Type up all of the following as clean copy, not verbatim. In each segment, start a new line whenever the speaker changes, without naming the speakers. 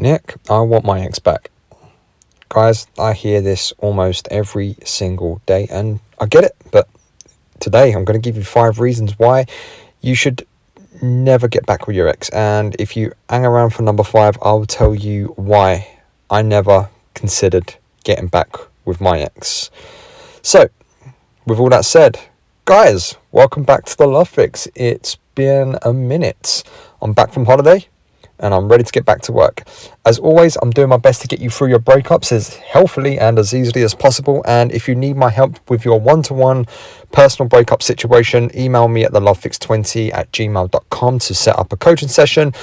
Nick, I want my ex back. Guys, I hear this almost every single day, and I get it, but today I'm going to give you 5 reasons why you should never get back with your ex. And if you hang around for number 5, I'll tell you why I never considered getting back with my ex. So, with all that said, guys, welcome back to the Love Fix. It's been a minute. I'm back from holiday and I'm ready to get back to work. As always, I'm doing my best to get you through your breakups as healthily and as easily as possible. And if you need my help with your one-to-one personal breakup situation, email me at thelovefix20@gmail.com to set up a coaching session.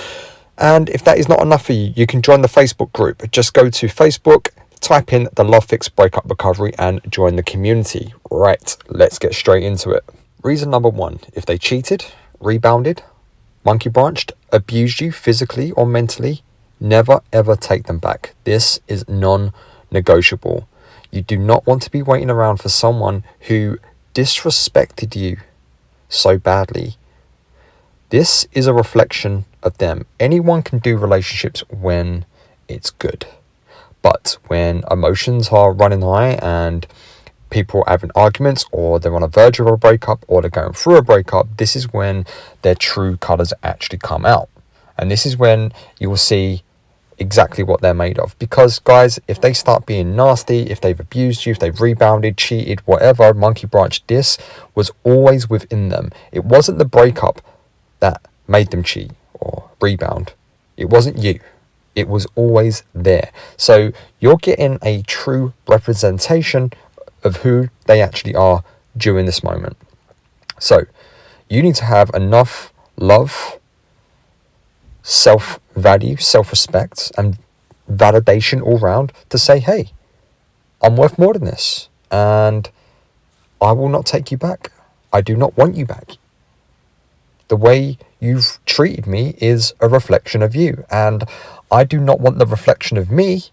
And if that is not enough for you, you can join the Facebook group. Just go to Facebook, type in the Love Fix Breakup Recovery and join the community. Right, let's get straight into it. Reason number 1, if they cheated, rebounded, monkey branched, abused you physically or mentally, never ever take them back. This is non-negotiable. You do not want to be waiting around for someone who disrespected you so badly. This is a reflection of them. Anyone can do relationships when it's good. But when emotions are running high and people are having arguments, or they're on a verge of a breakup, or they're going through a breakup, this is when their true colours actually come out. And this is when you will see exactly what they're made of. Because, guys, if they start being nasty, if they've abused you, if they've rebounded, cheated, whatever, monkey branch, this was always within them. It wasn't the breakup that made them cheat or rebound. It wasn't you. It was always there. So you're getting a true representation of who they actually are during this moment. So you need to have enough love, self-value, self-respect, and validation all round to say, hey, I'm worth more than this, and I will not take you back. I do not want you back. The way you've treated me is a reflection of you, and I do not want the reflection of me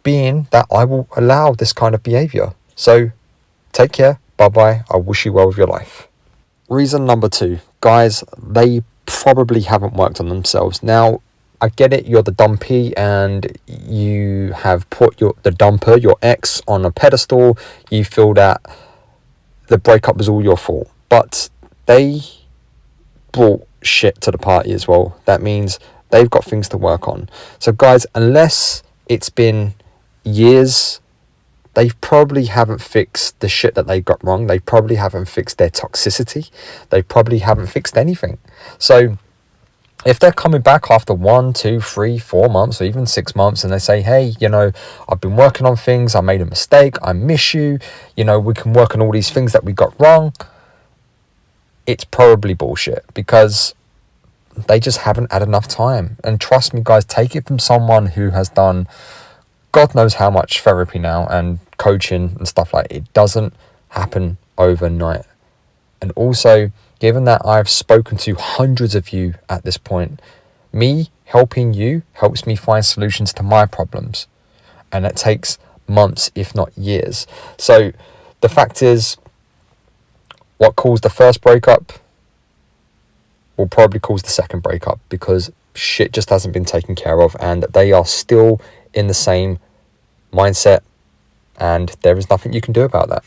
being that I will allow this kind of behaviour. So take care, bye-bye, I wish you well with your life. Reason number 2, guys, they probably haven't worked on themselves. Now, I get it, you're the Dumpee and you have put the dumper, your ex, on a pedestal. You feel that the breakup was all your fault. But they brought shit to the party as well. That means they've got things to work on. So guys, unless it's been years, they probably haven't fixed the shit that they got wrong. They probably haven't fixed their toxicity. They probably haven't fixed anything. So if they're coming back after 1, 2, 3, 4 months, or even 6 months, and they say, hey, I've been working on things, I made a mistake, I miss you, we can work on all these things that we got wrong, it's probably bullshit, because they just haven't had enough time. And trust me, guys, take it from someone who has done God knows how much therapy now and coaching and stuff like that. It doesn't happen overnight. And also, given that I've spoken to hundreds of you at this point, me helping you helps me find solutions to my problems. And it takes months, if not years. So the fact is, what caused the first breakup will probably cause the second breakup, because shit just hasn't been taken care of and they are still in the same mindset, and there is nothing you can do about that.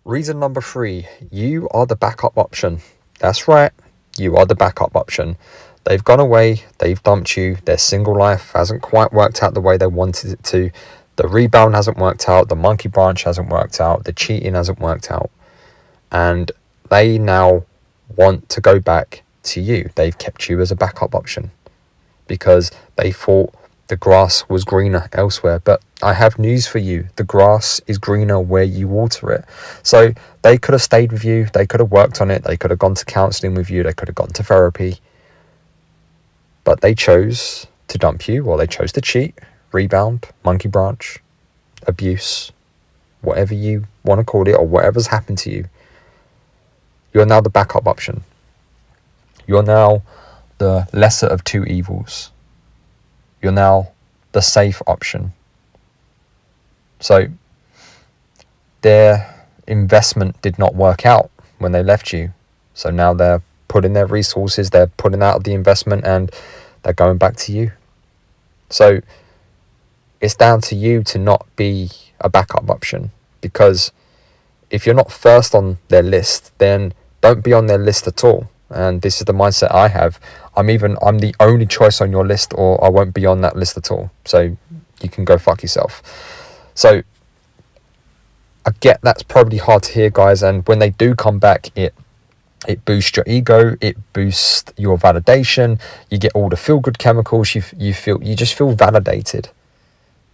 Reason number 3, you are the backup option. That's right, you are the backup option. They've gone away, they've dumped you, their single life hasn't quite worked out the way they wanted it to, the rebound hasn't worked out, the monkey branch hasn't worked out, the cheating hasn't worked out, and they now want to go back to you. They've kept you as a backup option because they thought the grass was greener elsewhere. But I have news for you. The grass is greener where you water it. So they could have stayed with you. They could have worked on it. They could have gone to counselling with you. They could have gone to therapy. But they chose to dump you, or they chose to cheat, rebound, monkey branch, abuse, whatever you want to call it, or whatever's happened to you. You're now the backup option. You're now the lesser of two evils. You're now the safe option. So their investment did not work out when they left you. So now they're putting their resources, they're putting out the investment, and they're going back to you. So it's down to you to not be a backup option, because if you're not first on their list, then don't be on their list at all. And this is the mindset I have. I'm the only choice on your list, or I won't be on that list at all. So you can go fuck yourself. So I get that's probably hard to hear, guys. And when they do come back, it boosts your ego, it boosts your validation. You get all the feel good chemicals. You just feel validated,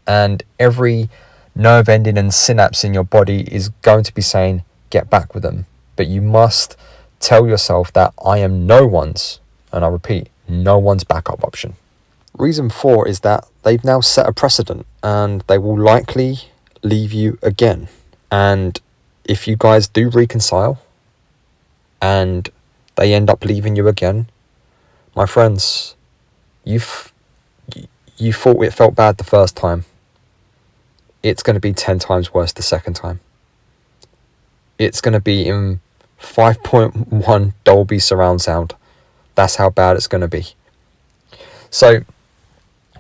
and every nerve ending and synapse in your body is going to be saying, get back with them. But you must tell yourself that I am no one's, and I repeat, no one's backup option. Reason 4 is that they've now set a precedent, and they will likely leave you again. And if you guys do reconcile and they end up leaving you again, my friends, you thought it felt bad the first time. It's going to be 10 times worse the second time. It's going to be in 5.1 Dolby surround sound. That's how bad it's going to be. So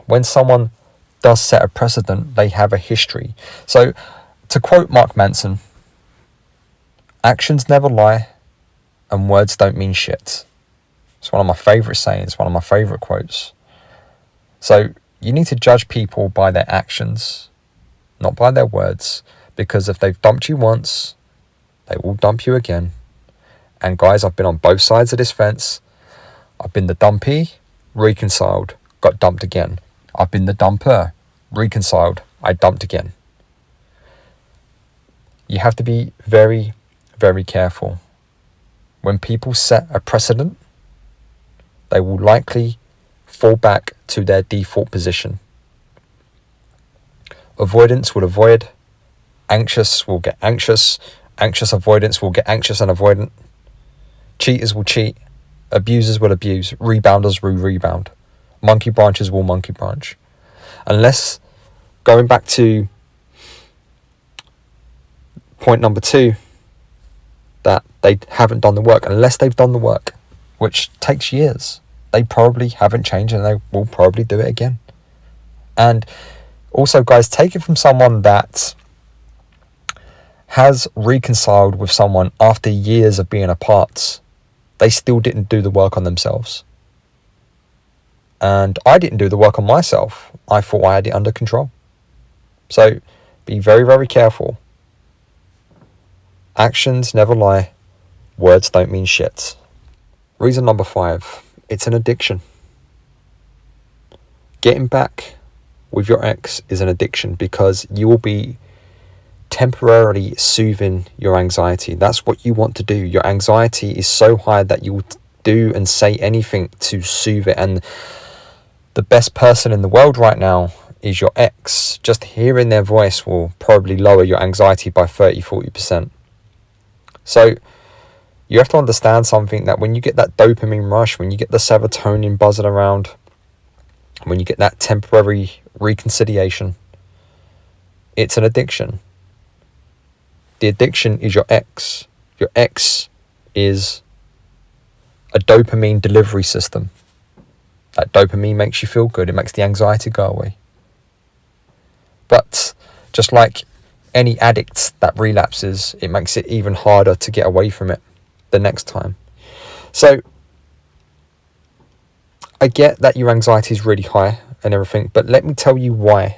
when someone does set a precedent, they have a history. So to quote Mark Manson, actions never lie and words don't mean shit. It's one of my favourite sayings, one of my favourite quotes. So you need to judge people by their actions, not by their words, because if they've dumped you once, they will dump you again. And guys, I've been on both sides of this fence. I've been the dumpee, reconciled, got dumped again. I've been the dumper, reconciled, I dumped again. You have to be very, very careful. When people set a precedent, they will likely fall back to their default position. Avoidance will avoid, anxious will get anxious, anxious avoidance will get anxious and avoidant, cheaters will cheat, abusers will abuse, rebounders will rebound, monkey branches will monkey branch. Unless, going back to point number 2, that they haven't done the work, unless they've done the work, which takes years, they probably haven't changed and they will probably do it again. And also, guys, take it from someone that has reconciled with someone after years of being apart. They still didn't do the work on themselves. And I didn't do the work on myself. I thought I had it under control. So be very, very careful. Actions never lie. Words don't mean shit. Reason number 5, it's an addiction. Getting back with your ex is an addiction, because you will be temporarily soothing your anxiety. That's what you want to do. Your anxiety is so high that you will do and say anything to soothe it. And the best person in the world right now is your ex. Just hearing their voice will probably lower your anxiety by 30-40%. So you have to understand something, that when you get that dopamine rush, when you get the serotonin buzzing around, when you get that temporary reconciliation, it's an addiction. The addiction is your ex. Your ex is a dopamine delivery system. That dopamine makes you feel good. It makes the anxiety go away. But just like any addict that relapses, it makes it even harder to get away from it the next time. So I get that your anxiety is really high and everything, but let me tell you why.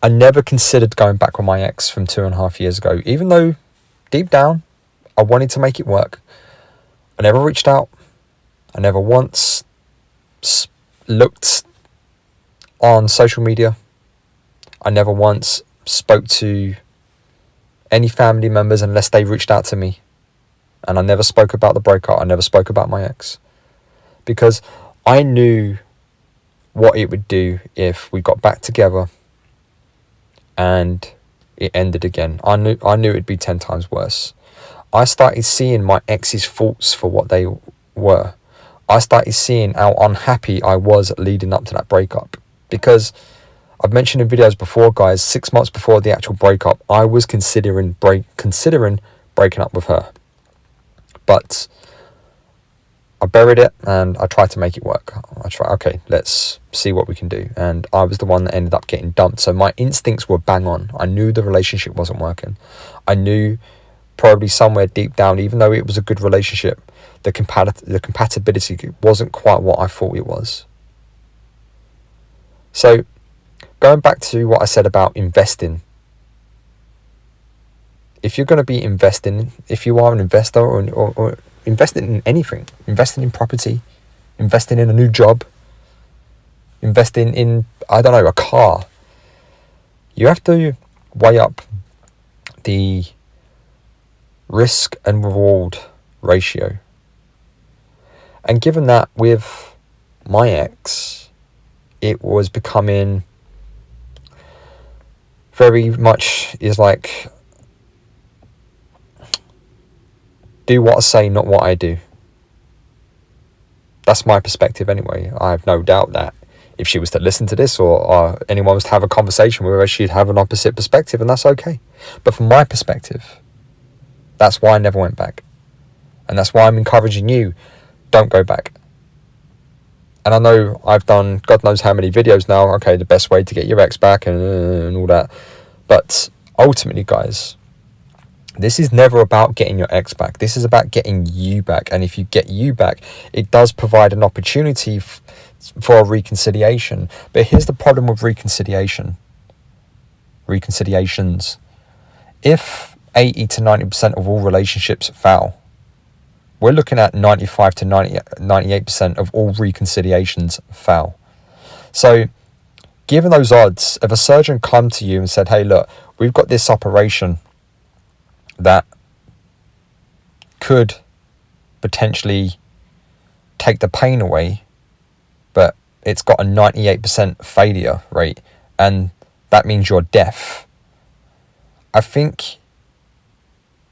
I never considered going back with my ex from 2.5 years ago, even though deep down I wanted to make it work. I never reached out. I never once looked on social media. I never once spoke to any family members unless they reached out to me. And I never spoke about the breakup. I never spoke about my ex. Because I knew what it would do if we got back together and it ended again. I knew it'd be 10 times worse. I started seeing my ex's faults for what they were. I started seeing how unhappy I was leading up to that breakup. Because I've mentioned in videos before, guys, 6 months before the actual breakup, I was considering breaking up with her. But I buried it and I tried to make it work. Okay, let's see what we can do. And I was the one that ended up getting dumped. So my instincts were bang on. I knew the relationship wasn't working. I knew probably somewhere deep down, even though it was a good relationship, the compatibility wasn't quite what I thought it was. So going back to what I said about investing, if you're going to be investing, if you are an investor or investing in anything, investing in property, investing in a new job, investing in, I don't know, a car, you have to weigh up the risk and reward ratio. And given that with my ex, it was becoming very much is like, do what I say, not what I do. That's my perspective anyway. I have no doubt that if she was to listen to this or anyone was to have a conversation with her, she'd have an opposite perspective, and that's okay. But from my perspective, that's why I never went back. And that's why I'm encouraging you, don't go back. And I know I've done God knows how many videos now, okay, the best way to get your ex back and all that. But ultimately, guys, this is never about getting your ex back. This is about getting you back. And if you get you back, it does provide an opportunity for a reconciliation. But here's the problem with reconciliations. If 80 to 90% of all relationships fail, we're looking at 95 to 98% of all reconciliations fail. So given those odds, if a surgeon come to you and said, hey, look, we've got this operation that could potentially take the pain away, but it's got a 98% failure rate, and that means you're deaf, I think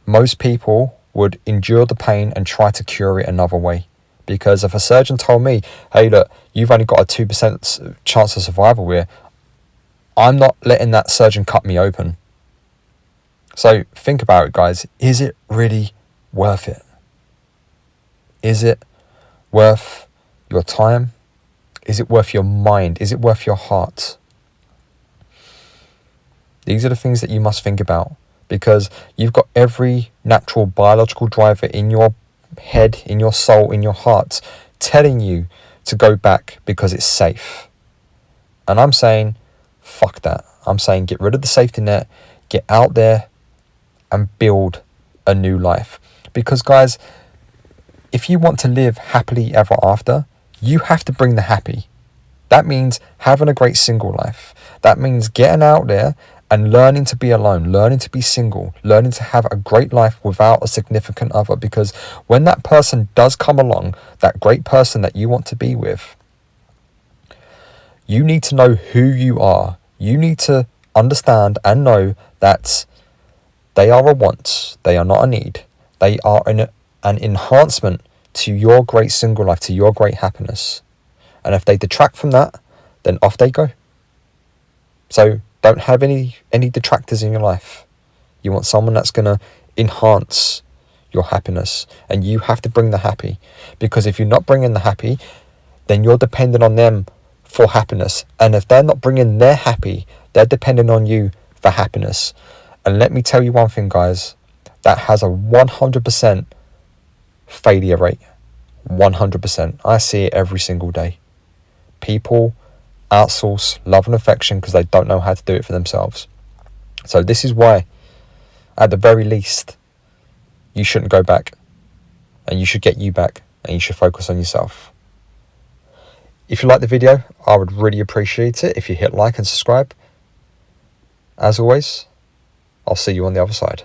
most people would endure the pain and try to cure it another way. Because if a surgeon told me, hey, look, you've only got a 2% chance of survival here, I'm not letting that surgeon cut me open. So think about it, guys. Is it really worth it? Is it worth your time? Is it worth your mind? Is it worth your heart? These are the things that you must think about, because you've got every natural biological driver in your head, in your soul, in your heart, telling you to go back because it's safe. And I'm saying, fuck that. I'm saying get rid of the safety net, get out there and build a new life. Because guys, if you want to live happily ever after, you have to bring the happy. That means having a great single life. That means getting out there and learning to be alone, learning to be single, learning to have a great life without a significant other. Because when that person does come along, that great person that you want to be with, you need to know who you are. You need to understand and know that they are a want. They are not a need. They are an enhancement to your great single life, to your great happiness. And if they detract from that, then off they go. So don't have any detractors in your life. You want someone that's going to enhance your happiness. And you have to bring the happy. Because if you're not bringing the happy, then you're dependent on them for happiness. And if they're not bringing their happy, they're dependent on you for happiness. And let me tell you one thing, guys. That has a 100% failure rate. 100%. I see it every single day. People outsource love and affection because they don't know how to do it for themselves. So this is why, at the very least, you shouldn't go back. And you should get you back. And you should focus on yourself. If you like the video, I would really appreciate it if you hit like and subscribe. As always, I'll see you on the other side.